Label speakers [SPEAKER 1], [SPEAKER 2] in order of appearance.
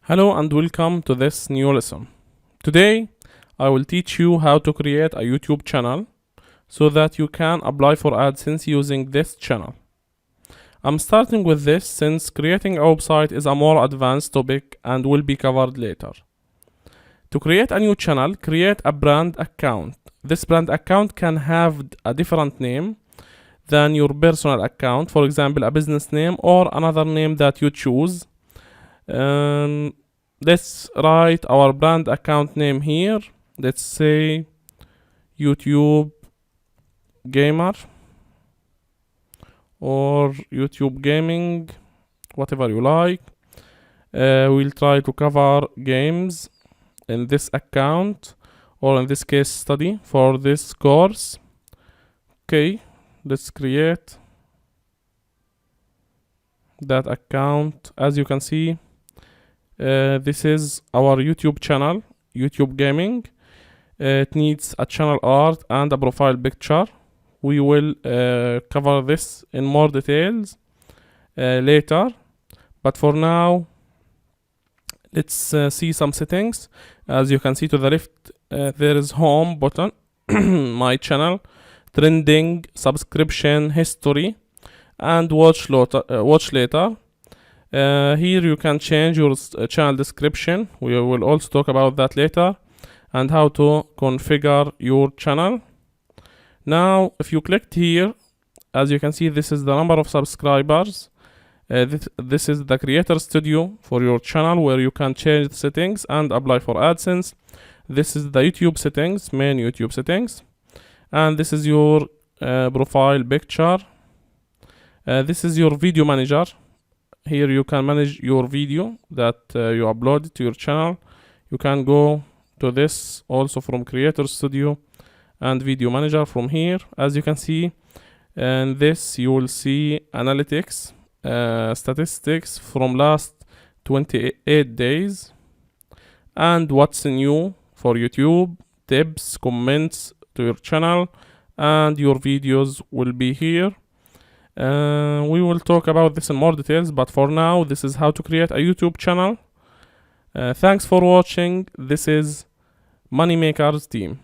[SPEAKER 1] Hello and welcome to this new lesson. Today I will teach you how to create a YouTube channel so that you can apply for AdSense using this channel. I'm starting with this since creating a website is a more advanced topic and will be covered later. To create a new channel, create a brand account. This brand account can have a different name than your personal account, for example a business name or another name that you choose. Let's write our brand account name here. Let's say YouTube Gamer or YouTube Gaming, whatever you like. We'll try to cover games in this account or in this case study for this course. Okay, let's create that account. As you can see, this is our YouTube channel, YouTube Gaming. It needs a channel art and a profile picture. We will cover this in more details later, but for now let's see some settings. As you can see to the left, there is home button, my channel, trending, subscription history, and watch later. Here you can change your channel description. We will also talk about that later, and how to configure your channel. Now if you clicked here, as you can see, this is the number of subscribers. This is the creator studio for your channel where you can change the settings and apply for AdSense. This is the YouTube settings, main YouTube settings, and this is your profile picture. This is your video manager. Here you can manage your video that you upload to your channel. You can go to this also from Creator Studio and Video Manager from here. As you can see, in this you will see analytics, statistics from last 28 days, and what's new for YouTube, tips, comments to your channel, and your videos will be here. We will talk about this in more details, but for now this is how to create a YouTube channel. Thanks for watching. This is Moneymakers team.